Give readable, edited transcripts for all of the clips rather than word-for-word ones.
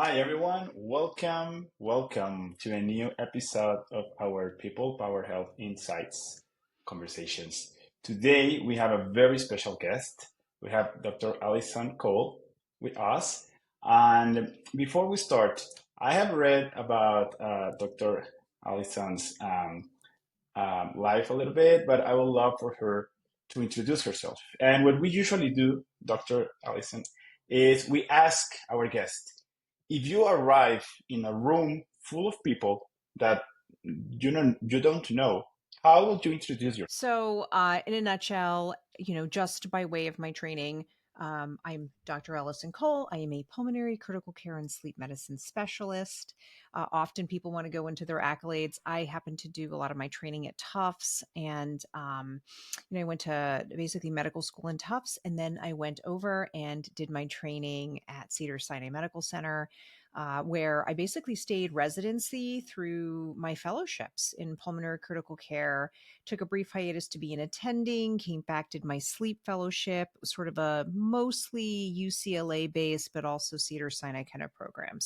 Hi everyone, welcome to a new episode of our People Power Health Insights conversations. Today we have a very special guest. We have Dr. Alison Kole with us. And before we start, I have read about Dr. Alison's life a little bit, but I would love for her to introduce herself. And what we usually do, Dr. Allison, is we ask our guest if you arrive in a room full of people that you don't know, how would you introduce yourself? In a nutshell, just by way of my training, I'm Dr. Alison Kole. I am a pulmonary critical care and sleep medicine specialist. Often people want to go into their accolades. I happen to do a lot of my training at Tufts, and I went to basically medical school in Tufts, and then I went over and did my training at Cedars-Sinai Medical Center, where I basically stayed residency through my fellowships in pulmonary critical care. Took a brief hiatus to be an attending, came back, did my sleep fellowship. It was sort of a mostly UCLA based, but also Cedars-Sinai kind of program.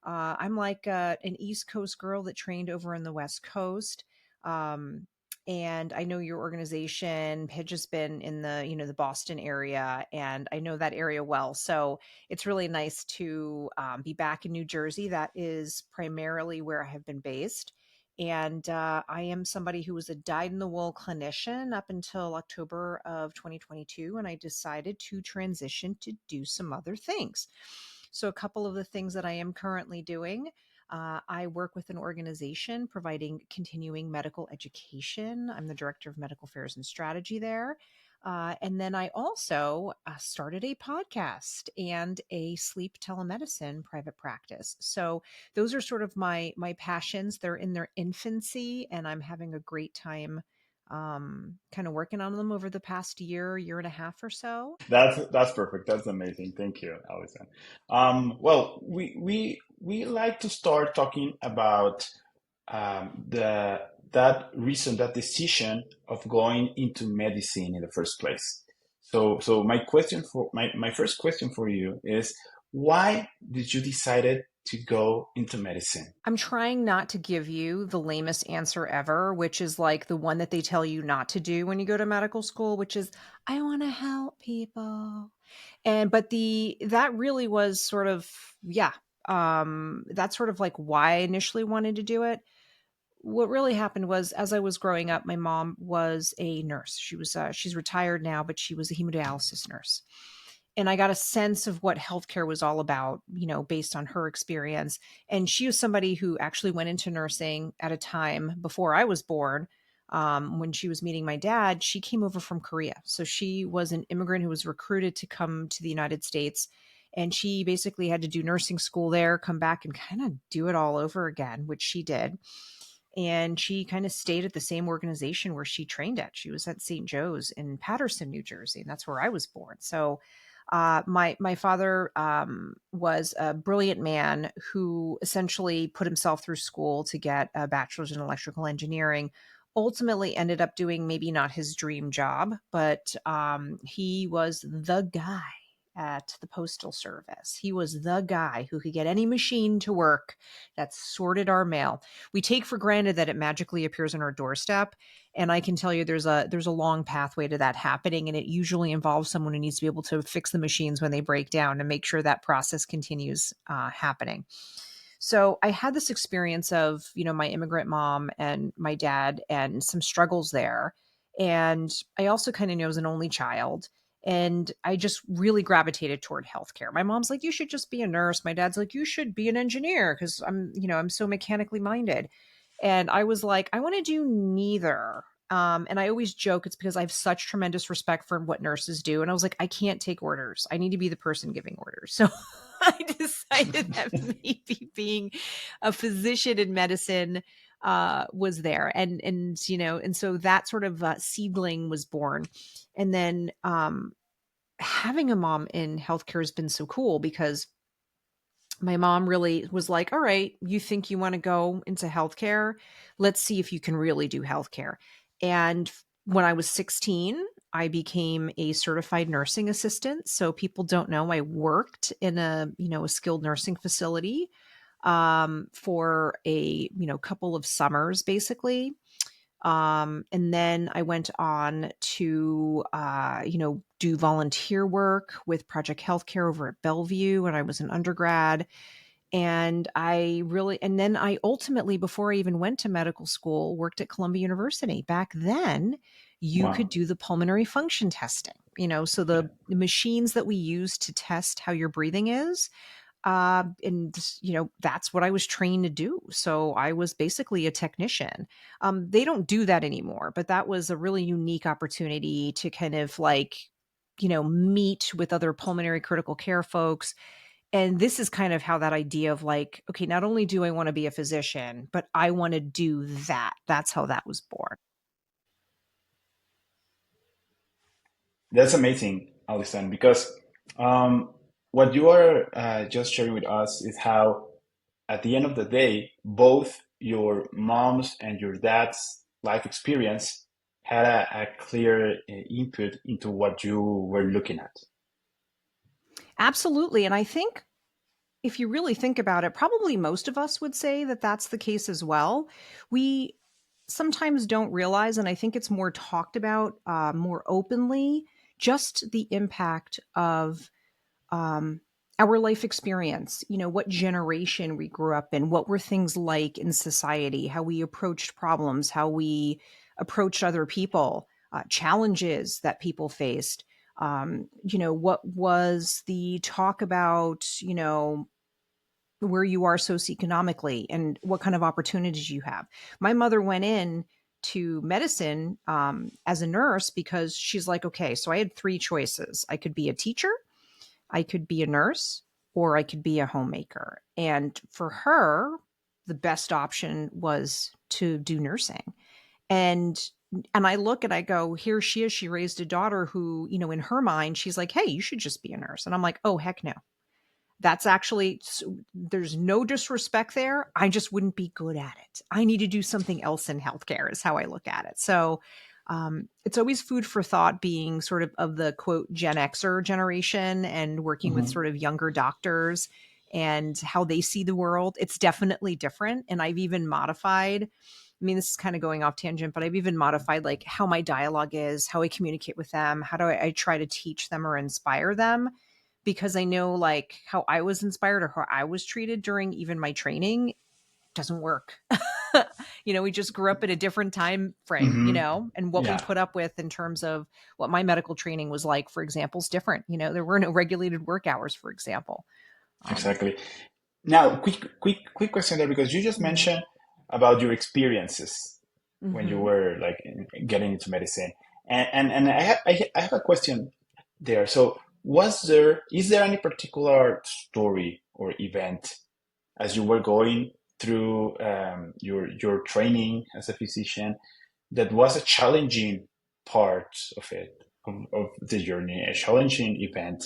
I'm like an East Coast girl that trained over in the West Coast. Um, and I know your organization had just been in the Boston area, and I know that area well. So it's really nice to be back in New Jersey. That is primarily where I have been based. And I am somebody who was a dyed-in-the-wool clinician up until October of 2022, and I decided to transition to do some other things. So, a couple of the things that I am currently doing. I work with an organization providing continuing medical education. I'm the director of medical affairs and strategy there. And then I also started a podcast and a sleep telemedicine private practice. So those are sort of my passions. They're in their infancy, and I'm having a great time kind of working on them over the past year and a half or so. That's perfect. That's amazing. Thank you, Alison. We like to start talking about the that reason, that decision of going into medicine in the first place. So my first question for you is, why did you decided to go into medicine? I'm trying not to give you the lamest answer ever, which is like the one that they tell you not to do when you go to medical school, which is, I want to help people. And but the that really was sort of, yeah, that's sort of like why I initially wanted to do it. What really happened was, as I was growing up, my mom was a nurse. She's retired now, but she was a hemodialysis nurse, and I got a sense of what healthcare was all about, based on her experience. And she was somebody who actually went into nursing at a time before I was born. When she was meeting my dad, she came over from Korea. So she was an immigrant who was recruited to come to the United States. And she basically had to do nursing school there, come back and kind of do it all over again, which she did. And she kind of stayed at the same organization where she trained at. She was at St. Joe's in Paterson, New Jersey, and that's where I was born. My father was a brilliant man who essentially put himself through school to get a bachelor's in electrical engineering. Ultimately, ended up doing maybe not his dream job, but he was the guy at the postal service. He was the guy who could get any machine to work that sorted our mail. We take for granted that it magically appears on our doorstep, and I can tell you there's a long pathway to that happening, and it usually involves someone who needs to be able to fix the machines when they break down and make sure that process continues happening. So I had this experience of, my immigrant mom and my dad and some struggles there. And I also kind of know, as an only child, and I just really gravitated toward healthcare. My mom's like, you should just be a nurse. My dad's like, you should be an engineer because I'm so mechanically minded. And I was like, I want to do neither. And I always joke it's because I have such tremendous respect for what nurses do. And I was like, I can't take orders. I need to be the person giving orders. So I decided that maybe being a physician in medicine was there. And so that sort of seedling was born. And then having a mom in healthcare has been so cool because my mom really was like, all right, you think you want to go into healthcare? Let's see if you can really do healthcare. And when I was 16, I became a certified nursing assistant. So people don't know I worked in a skilled nursing facility for a couple of summers, basically. And then I went on to, do volunteer work with Project Healthcare over at Bellevue when I was an undergrad. And then I ultimately, before I even went to medical school, worked at Columbia University. Back then, you could Wow. do the pulmonary function testing, so Okay. the machines that we use to test how your breathing is. And that's what I was trained to do. So I was basically a technician. They don't do that anymore, but that was a really unique opportunity to kind of meet with other pulmonary critical care folks. And this is kind of how that idea of like, okay, not only do I want to be a physician, but I want to do that. That's how that was born. That's amazing, Alison, because um, what you are just sharing with us is how, at the end of the day, both your mom's and your dad's life experience had a clear input into what you were looking at. Absolutely. And I think if you really think about it, probably most of us would say that that's the case as well. We sometimes don't realize, and I think it's more talked about more openly, just the impact of um, our life experience, what generation we grew up in, what were things like in society, how we approached problems, how we approached other people, challenges that people faced. What was the talk about, where you are socioeconomically and what kind of opportunities you have. My mother went in to medicine as a nurse because she's like, okay, so I had three choices. I could be a teacher, I could be a nurse, or I could be a homemaker. And for her, the best option was to do nursing. And and I look and I go, here she is. She raised a daughter who, in her mind, she's like, hey, you should just be a nurse. And I'm like, oh, heck no. That's actually, there's no disrespect there. I just wouldn't be good at it. I need to do something else in healthcare, is how I look at it. So it's always food for thought being sort of the quote Gen Xer generation and working with Mhm. sort of younger doctors and how they see the world. It's definitely different. And I've even modified. I mean, this is kind of going off tangent, but I've even modified like how my dialogue is, how I communicate with them, how do I try to teach them or inspire them, because I know like how I was inspired or how I was treated during even my training doesn't work. We just grew up in a different time frame, Mhm. and what we Yeah, put up with in terms of what my medical training was like, for example, is different. There were no regulated work hours, for example. Um, exactly. Now, quick question there, because you just mm, mentioned about your experiences when you mhm. were like getting into medicine, and I have a question there. So, is there any particular story or event as you were going through your training as a physician that was a challenging part of it, of the journey, a challenging event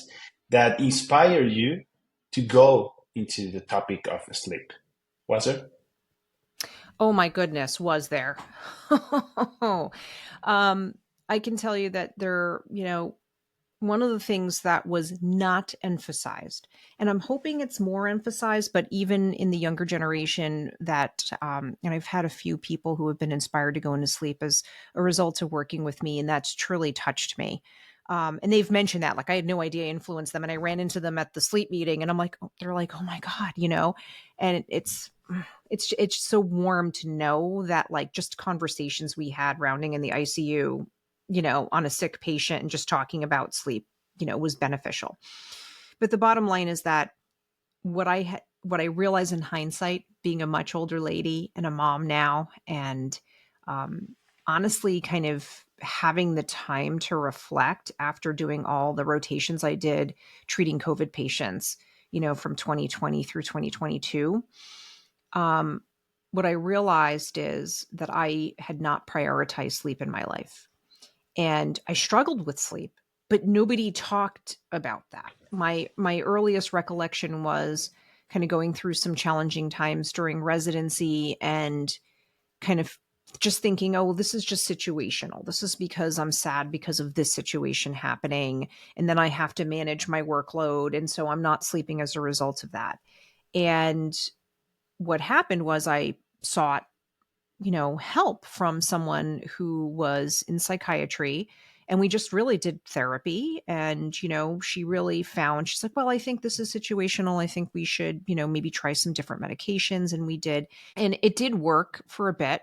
that inspired you to go into the topic of sleep? Was it? Oh my goodness, was there? um, I can tell you that one of the things that was not emphasized, and I'm hoping it's more emphasized, but even in the younger generation, and I've had a few people who have been inspired to go into sleep as a result of working with me, and that's truly touched me. And they've mentioned that, like, I had no idea I influenced them, and I ran into them at the sleep meeting, and I'm like, they're like, oh my God, and it's so warm to know that, like, just conversations we had rounding in the ICU, on a sick patient and just talking about sleep, was beneficial. But the bottom line is that what I realize in hindsight, being a much older lady and a mom now, and um, honestly, kind of having the time to reflect after doing all the rotations I did treating COVID patients, from 2020 through 2022. Um, what I realized is that I had not prioritized sleep in my life, and I struggled with sleep, but nobody talked about that. My earliest recollection was kind of going through some challenging times during residency and kind of just thinking, oh, well, this is just situational. This is because I'm sad because of this situation happening. And then I have to manage my workload. And so I'm not sleeping as a result of that. And what happened was I sought, help from someone who was in psychiatry. And we just really did therapy. And, she really found, she's like, well, I think this is situational. I think we should, maybe try some different medications. And we did. And it did work for a bit.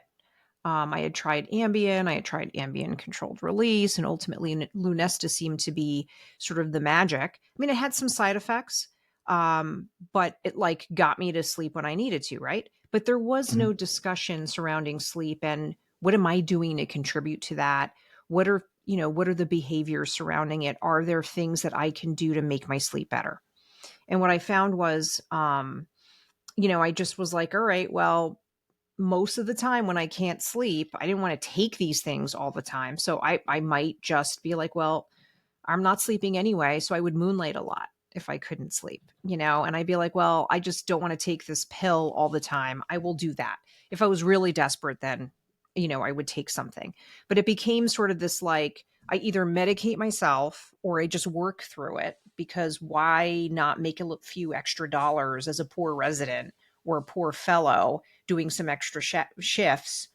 I had tried Ambien, I had tried Ambien controlled release, and ultimately Lunesta seemed to be sort of the magic. I mean, it had some side effects, but it like got me to sleep when I needed to, right? But there was Mhm. no discussion surrounding sleep and what am I doing to contribute to that? What are the behaviors surrounding it? Are there things that I can do to make my sleep better? And what I found was, I just was like, all right, well, most of the time when I can't sleep, I didn't want to take these things all the time. So I might just be like, well, I'm not sleeping anyway. So I would moonlight a lot if I couldn't sleep, and I'd be like, well, I just don't want to take this pill all the time. I will do that. If I was really desperate, then, I would take something. But it became sort of this like, I either medicate myself or I just work through it because why not make a few extra dollars as a poor resident or a poor fellow doing some extra shifts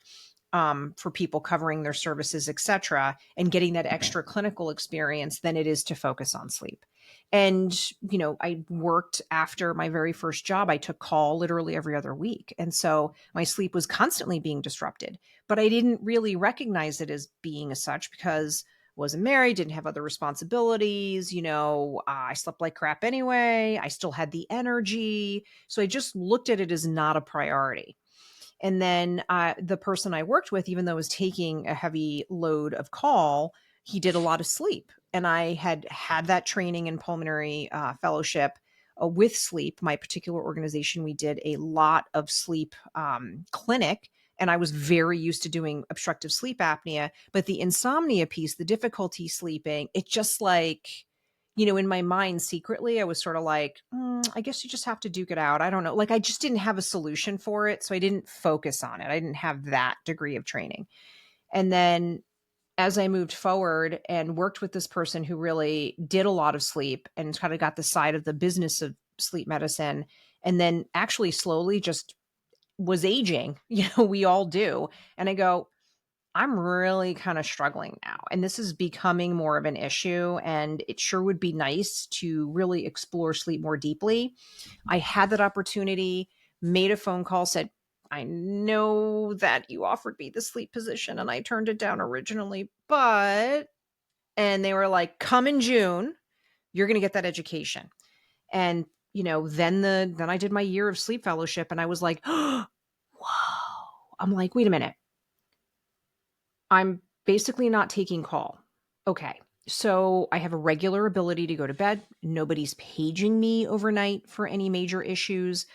for people covering their services, et cetera, and getting that extra clinical experience than it is to focus on sleep. And, I worked after my very first job. I took call literally every other week. And so my sleep was constantly being disrupted, but I didn't really recognize it as being as such because I wasn't married, didn't have other responsibilities. I slept like crap anyway. I still had the energy. So I just looked at it as not a priority. And then the person I worked with, even though I was taking a heavy load of call, he did a lot of sleep. And I had that training in pulmonary fellowship with sleep. My particular organization, we did a lot of sleep clinic. And I was very used to doing obstructive sleep apnea. But the insomnia piece, the difficulty sleeping, it just like, in my mind secretly, I was sort of like, I guess you just have to duke it out. I don't know. Like, I just didn't have a solution for it. So I didn't focus on it. I didn't have that degree of training. And then as I moved forward and worked with this person who really did a lot of sleep and kind of got the side of the business of sleep medicine, and then actually slowly just was aging, we all do. And I go, I'm really kind of struggling now. And this is becoming more of an issue. And it sure would be nice to really explore sleep more deeply. I had that opportunity, made a phone call, said, I know that you offered me the sleep position and I turned it down originally, but, and they were like, come in June, you're going to get that education. And, then I did my year of sleep fellowship and I was like, whoa, I'm like, wait a minute. I'm basically not taking call. Okay. So I have a regular ability to go to bed. Nobody's paging me overnight for any major issues.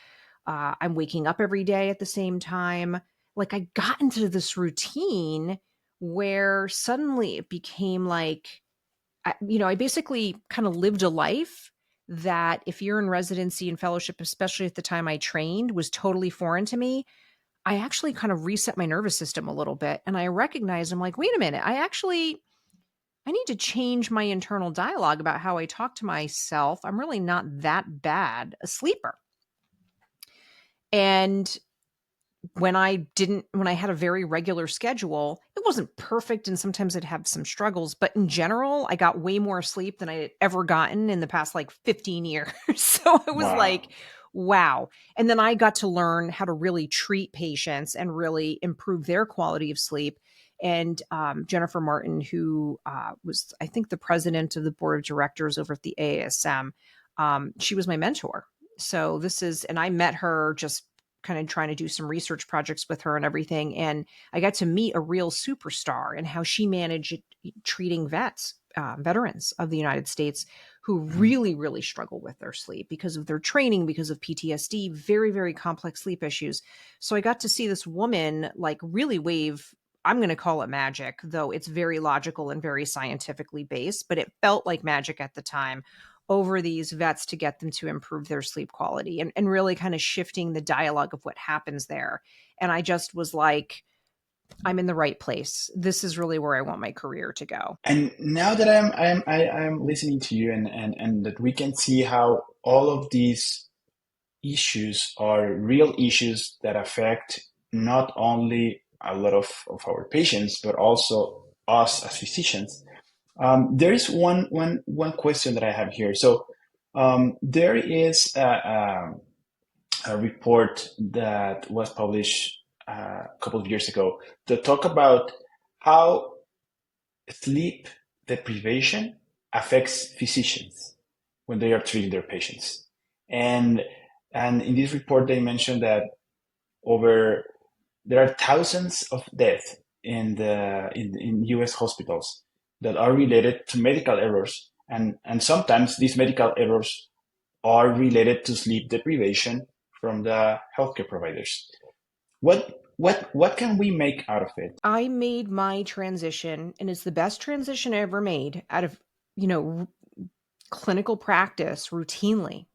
I'm waking up every day at the same time. Like I got into this routine where suddenly it became like, I basically kind of lived a life that if you're in residency and fellowship, especially at the time I trained, was totally foreign to me. I actually kind of reset my nervous system a little bit and I recognized I'm like, wait a minute, I need to change my internal dialogue about how I talk to myself. I'm really not that bad a sleeper. And when I had a very regular schedule, it wasn't perfect and sometimes I'd have some struggles, but in general, I got way more sleep than I had ever gotten in the past like 15 years. So it was like, Wow. wow. And then I got to learn how to really treat patients and really improve their quality of sleep. And Jennifer Martin, who was, I think, the president of the board of directors over at the AASM, she was my mentor. So and I met her just kind of trying to do some research projects with her and everything. And I got to meet a real superstar and how she managed treating veterans of the United States who Mhm. really, really struggle with their sleep because of their training, because of PTSD, very, very complex sleep issues. So I got to see this woman like really wave. I'm going to call it magic, though it's very logical and very scientifically based, but it felt like magic at the time over these vets to get them to improve their sleep quality and really kind of shifting the dialogue of what happens there. And I just was like, I'm in the right place. This is really where I want my career to go. And now that I'm listening to you, and that we can see how all of these issues are real issues that affect not only a lot of our patients, but also us as physicians. There is one question that I have here. So there is a report that was published a couple of years ago to talk about how sleep deprivation affects physicians when they are treating their patients. And and in this report they mentioned that over there are thousands of deaths in US hospitals that are related to medical errors, and sometimes these medical errors are related to sleep deprivation from the healthcare providers. What can we make out of it? I made my transition, and it's the best transition I ever made out of, you know, clinical practice routinely,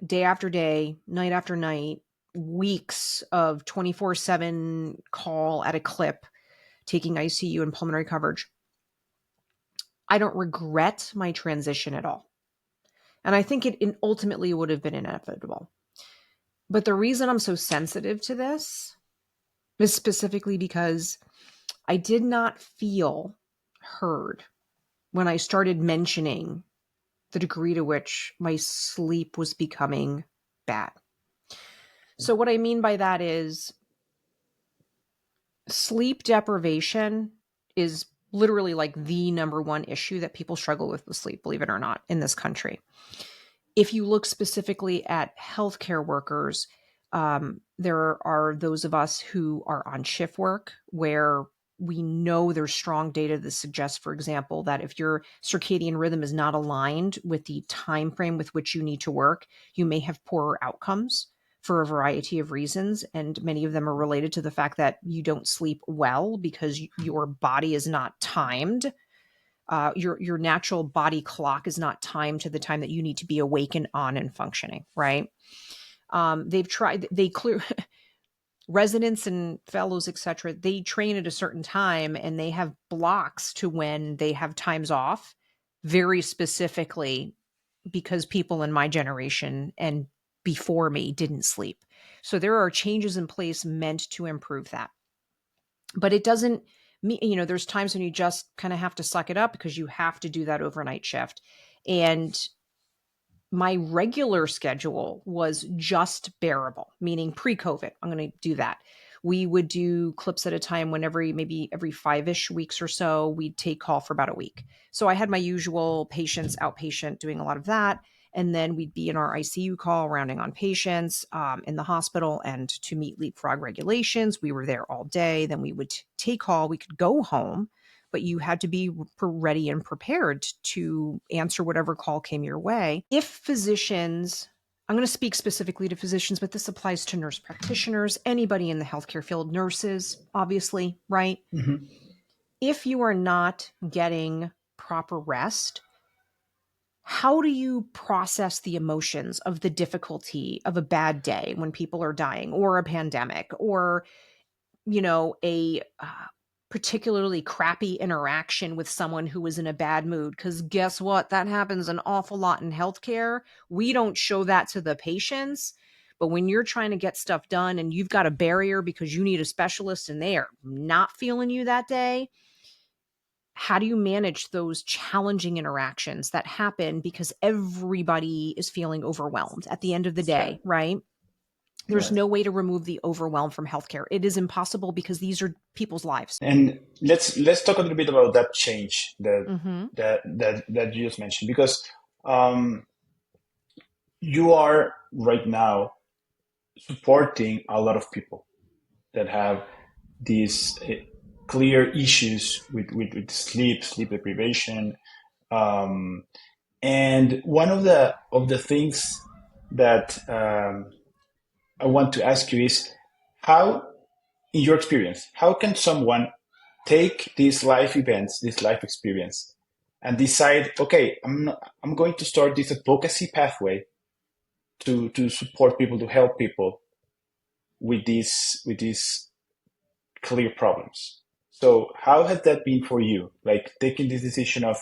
day after day, night after night, weeks of 24/7 call at a clip, taking ICU and pulmonary coverage. I don't regret my transition at all. And I think it ultimately would have been inevitable. But the reason I'm so sensitive to this is specifically because I did not feel heard when I started mentioning the degree to which my sleep was becoming bad. So, what I mean by that is sleep deprivation is literally like the number one issue that people struggle with sleep, believe it or not, in this country. If you look specifically at healthcare workers, there are those of us who are on shift work where we know there's strong data that suggests, for example, that if your circadian rhythm is not aligned with the time frame with which you need to work, you may have poorer outcomes for a variety of reasons. And many of them are related to the fact that you don't sleep well because your body is not timed. Your natural body clock is not timed to the time that you need to be awake and on and functioning, right? They've tried, they clear residents and fellows, etc. They train at a certain time and they have blocks to when they have times off, very specifically because people in my generation and before me didn't sleep. So there are changes in place meant to improve that. But it doesn't mean, there's times when you just kind of have to suck it up because you have to do that overnight shift. And my regular schedule was just bearable, meaning pre-COVID. I'm going to do that. We would do clips at a time whenever, maybe every 5-ish weeks or so, we'd take call for about a week. So I had my usual patients, outpatient, doing a lot of that. And then we'd be in our ICU call, rounding on patients in the hospital and to meet leapfrog regulations. We were there all day. Then we would take call. We could go home, but you had to be ready and prepared to answer whatever call came your way. If physicians, I'm going to speak specifically to physicians, but this applies to nurse practitioners, anybody in the healthcare field, nurses, obviously, right? Mm-hmm. If you are not getting proper rest, how do you process the emotions of the difficulty of a bad day when people are dying, or a pandemic, or a particularly crappy interaction with someone who is in a bad mood? Because guess what? That happens an awful lot in healthcare. We don't show that to the patients. But when you're trying to get stuff done and you've got a barrier because you need a specialist and they are not feeling you that day, how do you manage those challenging interactions that happen because everybody is feeling overwhelmed at the end of the day, right? There's Right. no way to remove the overwhelm from healthcare. It is impossible because these are people's lives. And let's talk a little bit about that change Mm-hmm. that you just mentioned, because um, you are right now supporting a lot of people that have these clear issues with sleep deprivation, um, and one of the things that I want to ask you is how, in your experience, how can someone take these life events, this life experience, and decide, okay, I'm going to start this advocacy pathway to support people, to help people with this clear problems. So how has that been for you? Like taking this decision of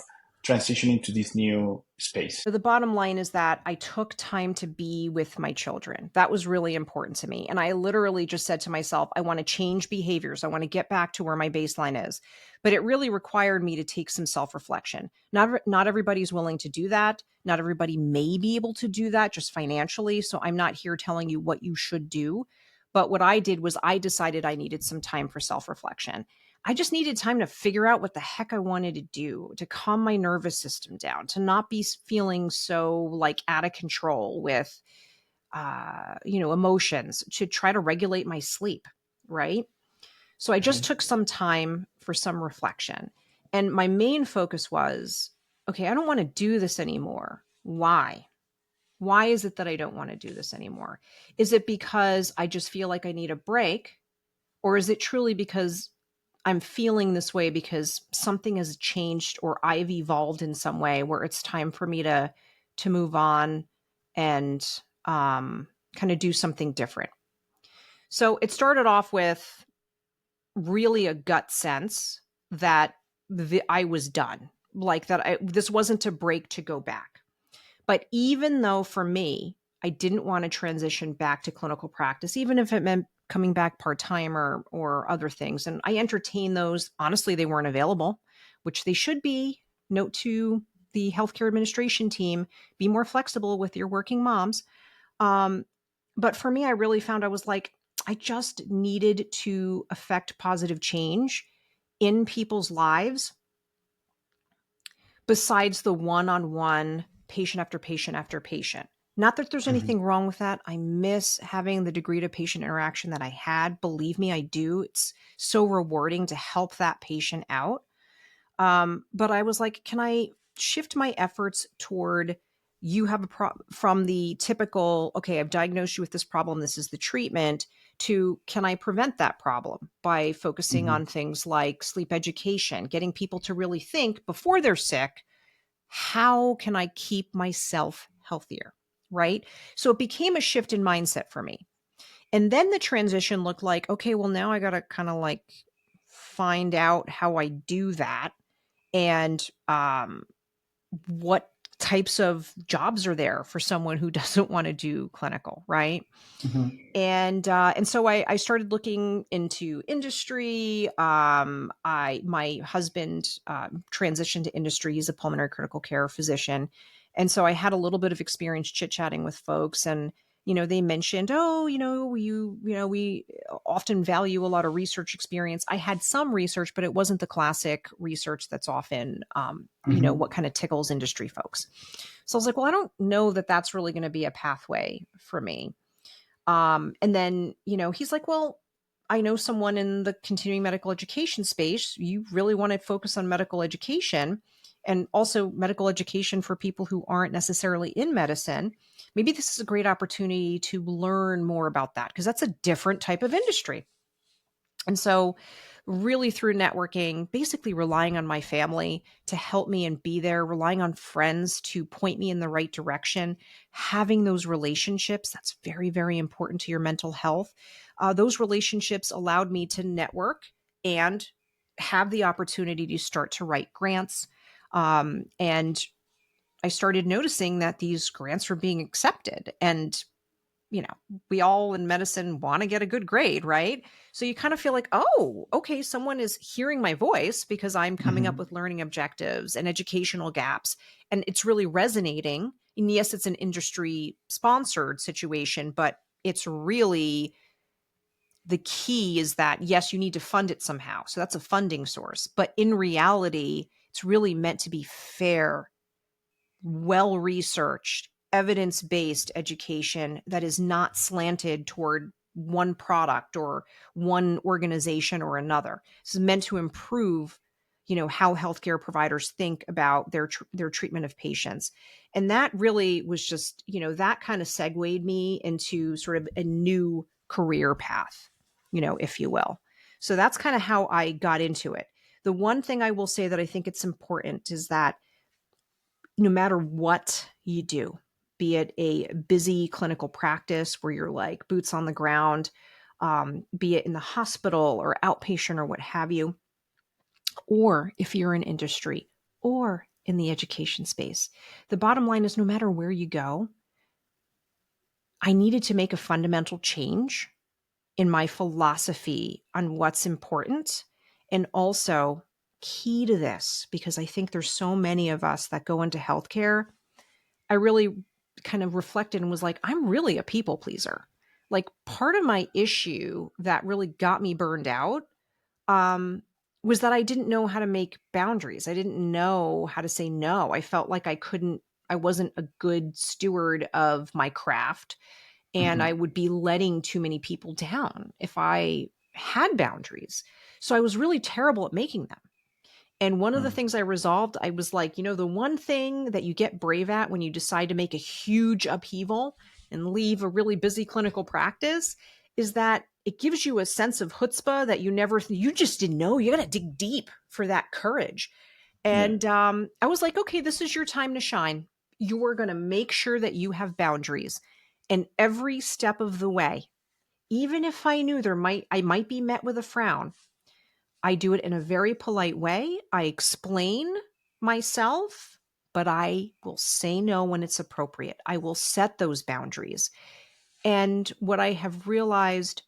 transitioning to this new space? So the bottom line is that I took time to be with my children. That was really important to me. And I literally just said to myself, I want to change behaviors. I want to get back to where my baseline is. But it really required me to take some self-reflection. Not everybody's willing to do that. Not everybody may be able to do that just financially. So I'm not here telling you what you should do. But what I did was I decided I needed some time for self-reflection. I just needed time to figure out what the heck I wanted to do, to calm my nervous system down, to not be feeling so like out of control with, emotions, to try to regulate my sleep. Right. So I just Mhm. took some time for some reflection. And my main focus was, okay, I don't want to do this anymore. Why? Why is it that I don't want to do this anymore? Is it because I just feel like I need a break? Or is it truly because I'm feeling this way because something has changed or I've evolved in some way where it's time for me to move on and kind of do something different. So it started off with really a gut sense that I was done, like that this wasn't a break to go back. But even though for me, I didn't want to transition back to clinical practice, even if it meant coming back part time or other things. And I entertained those. Honestly, they weren't available, which they should be. Note to the healthcare administration team, be more flexible with your working moms. Um, but for me, I really found I was like, I just needed to affect positive change in people's lives besides the one-on-one patient after patient after patient. Not that there's Mhm. anything wrong with that. I miss having the degree of patient interaction that I had. Believe me, I do. It's so rewarding to help that patient out. But I was like, can I shift my efforts toward you have a from the typical, okay, I've diagnosed you with this problem, this is the treatment, to can I prevent that problem by focusing Mhm. on things like sleep education, getting people to really think before they're sick, how can I keep myself healthier? Right. So it became a shift in mindset for me. And then the transition looked like, okay, well, now I got to kind of like find out how I do that and what types of jobs are there for someone who doesn't want to do clinical, right? Mhm. And so I started looking into industry. I my husband transitioned to industry. He's a pulmonary critical care physician, and so I had a little bit of experience chit chatting with folks, and they mentioned, oh, we often value a lot of research experience. I had some research, but it wasn't the classic research that's often, what Mhm. kind of tickles industry folks. So I was like, well, I don't know that that's really going to be a pathway for me. And then, he's like, well, I know someone in the continuing medical education space. You really want to focus on medical education and also medical education for people who aren't necessarily in medicine. Maybe this is a great opportunity to learn more about that because that's a different type of industry. And so, really through networking, basically relying on my family to help me and be there, relying on friends to point me in the right direction, having those relationships, that's very, very important to your mental health. Those relationships allowed me to network and have the opportunity to start to write grants. And I started noticing that these grants were being accepted. And we all in medicine want to get a good grade, right? So you kind of feel like, oh, okay, someone is hearing my voice because I'm coming up Mhm. with learning objectives and educational gaps. And it's really resonating. And yes, it's an industry sponsored situation, but it's really the key is that, yes, you need to fund it somehow. So that's a funding source. But in reality, it's really meant to be fair, well researched, evidence based education that is not slanted toward one product or one organization or another. This is meant to improve, how healthcare providers think about their treatment of patients. And that really was just, that kind of segued me into sort of a new career path, if you will. So that's kind of how I got into it. The one thing I will say that I think it's important is that no matter what you do, be it a busy clinical practice where you're like boots on the ground, be it in the hospital or outpatient or what have you, or if you're in industry or in the education space. The bottom line is no matter where you go, I needed to make a fundamental change in my philosophy on what's important. And also, key to this, because I think there's so many of us that go into healthcare, I really kind of reflected and was like, I'm really a people pleaser. Like, part of my issue that really got me burned out um, was that I didn't know how to make boundaries. I didn't know how to say no. I felt like I wasn't a good steward of my craft, and Hmm. I would be letting too many people down if I had boundaries. So I was really terrible at making them. And one of the things I resolved, I was like, the one thing that you get brave at when you decide to make a huge upheaval and leave a really busy clinical practice is that it gives you a sense of chutzpah that you just didn't know. You got to dig deep for that courage. Yeah. And I was like, okay, this is your time to shine. You are going to make sure that you have boundaries. And every step of the way, even if I knew I might be met with a frown, I do it in a very polite way. I explain myself, but I will say no when it's appropriate. I will set those boundaries. And what I have realized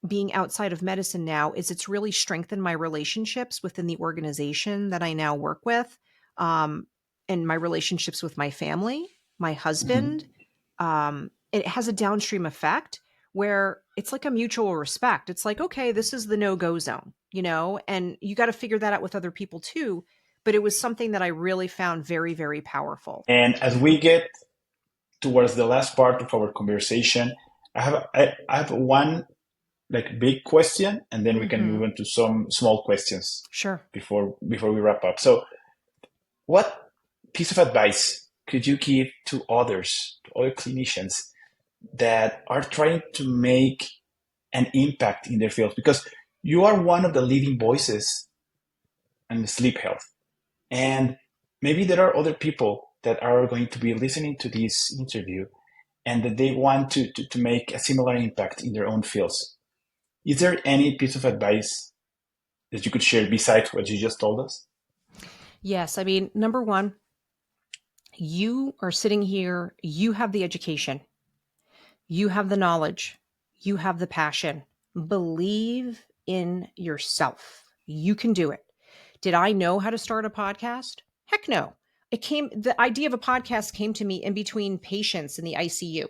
being outside of medicine now is it's really strengthened my relationships within the organization that I now work with, um, and my relationships with my family, my husband. Hmm. It has a downstream effect where it's like a mutual respect. It's like, okay, this is the no-go zone, and you got to figure that out with other people too. But it was something that I really found very, very powerful. And as we get towards the last part of our conversation, I have one like big question, and then we can move Hmm. on to some small questions Sure. before we wrap up. So, what piece of advice could you give to others, to other clinicians that are trying to make an impact in their fields? Because you are one of the leading voices in sleep health, and maybe there are other people that are going to be listening to this interview and that they want to make a similar impact in their own fields. Is there any piece of advice that you could share besides what you just told us? Yes. I mean, number one, you are sitting here, you have the education, you have the knowledge, you have the passion. Believe in yourself. You can do it. Did I know how to start a podcast? Heck no. The idea of a podcast came to me in between patients in the ICU.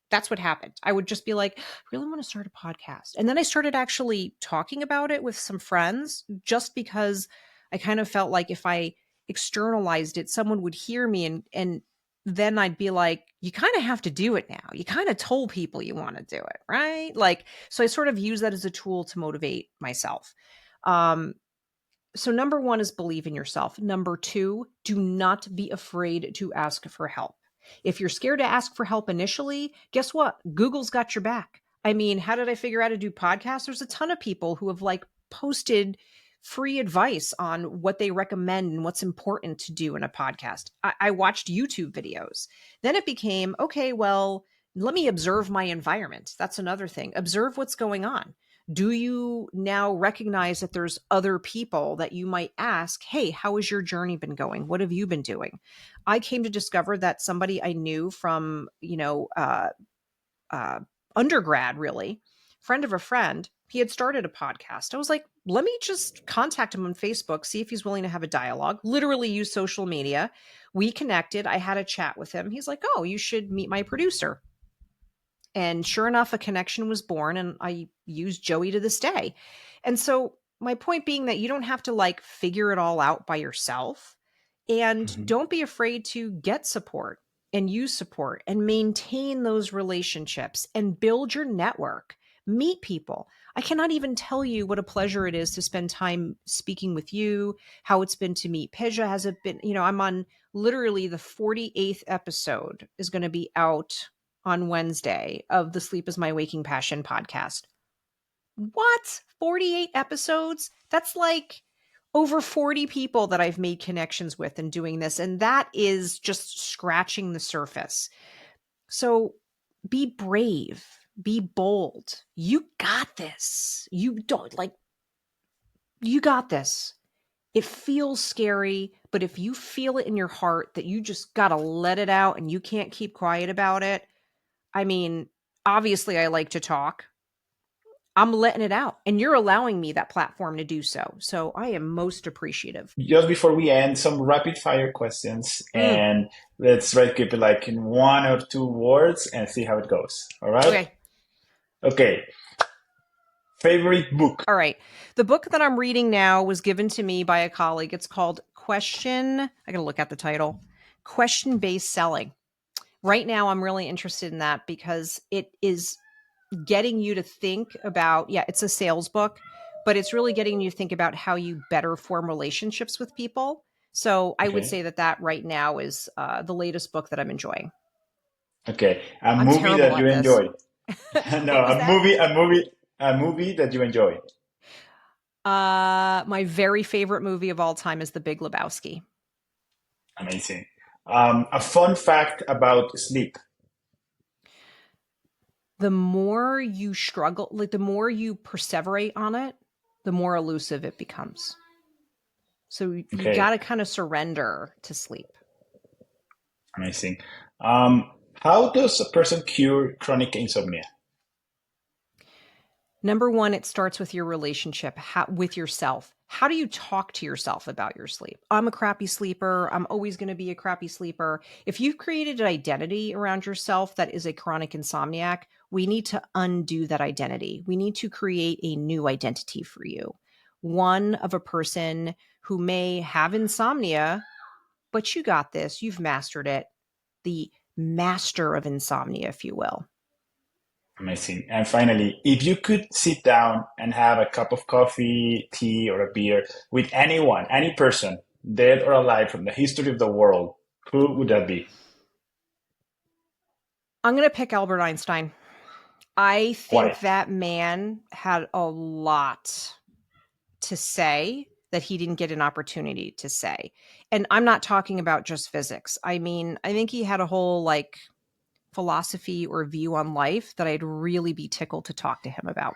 That's what happened. I would just be like, I really want to start a podcast. And then I started actually talking about it with some friends just because I kind of felt like if I externalized it, someone would hear me and then I'd be like, you kind of have to do it now. You kind of told people you want to do it, right? Like, so I sort of use that as a tool to motivate myself. Um, so number one is believe in yourself. Number two, do not be afraid to ask for help. If you're scared to ask for help initially, guess what? Google's got your back. I mean, how did I figure out how to do podcasts? There's a ton of people who have like posted free advice on what they recommend and what's important to do in a podcast. I watched YouTube videos. Then it became, okay, well, let me observe my environment. That's another thing. Observe what's going on. Do you now recognize that there's other people that you might ask, hey, how has your journey been going? What have you been doing? I came to discover that somebody I knew from, uh, undergrad, really, friend of a friend, he had started a podcast. I was like, let me just contact him on Facebook, see if he's willing to have a dialogue, literally use social media. We connected. I had a chat with him. He's like, oh, you should meet my producer. And sure enough, a connection was born, and I use Joey to this day. And so, my point being that you don't have to like figure it all out by yourself. And Mhm. don't be afraid to get support and use support and maintain those relationships and build your network. Meet people. I cannot even tell you what a pleasure it is to spend time speaking with you, how it's been to meet Peja. Has it been, I'm on literally the 48th episode is going to be out on Wednesday of the Sleep is My Waking Passion podcast. What? 48 episodes? That's like over 40 people that I've made connections with in doing this. And that is just scratching the surface. So be brave. Be bold. You got this. You got this. It feels scary, but if you feel it in your heart that you just got to let it out and you can't keep quiet about it, I mean, obviously I like to talk. I'm letting it out and you're allowing me that platform to do so. So I am most appreciative. Just before we end, some rapid fire questions, Mm, and let's try to keep it like in 1 or 2 words and see how it goes. All right? okay. Okay. Favorite book? All right. The book that I'm reading now was given to me by a colleague. It's called I got to look at the title. Question Based Selling. Right now, I'm really interested in that because it is getting you to think about, yeah, it's a sales book, but it's really getting you to think about how you better form relationships with people. So I would Okay. say that right now is the latest book that I'm enjoying. Okay. A I'm movie terrible that you at this. enjoy? No, What was that? a movie that you enjoy. My very favorite movie of all time is The Big Lebowski. Amazing. A fun fact about sleep. The more you struggle, like the more you perseverate on it, the more elusive it becomes. So you got Okay. to kind of surrender to sleep. Amazing. How does a person cure chronic insomnia? Number one, it starts with your relationship with yourself. How do you talk to yourself about your sleep? I'm a crappy sleeper. I'm always going to be a crappy sleeper. If you've created an identity around yourself that is a chronic insomniac, we need to undo that identity. We need to create a new identity for you. One of a person who may have insomnia, but you got this. You've mastered it. The master of insomnia, if you will. Amazing. And finally, if you could sit down and have a cup of coffee, tea, or a beer with anyone, any person, dead or alive from the history of the world, who would that be? I'm going to pick Albert Einstein. I Why? think that man had a lot to say that he didn't get an opportunity to say. And I'm not talking about just physics. I mean, I think he had a whole like philosophy or view on life that I'd really be tickled to talk to him about.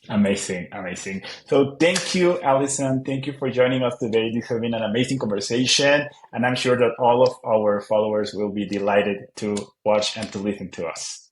Amazing, amazing. So thank you, Alison. Thank you for joining us today. This has been an amazing conversation, and I'm sure that all of our followers will be delighted to watch and to listen to us.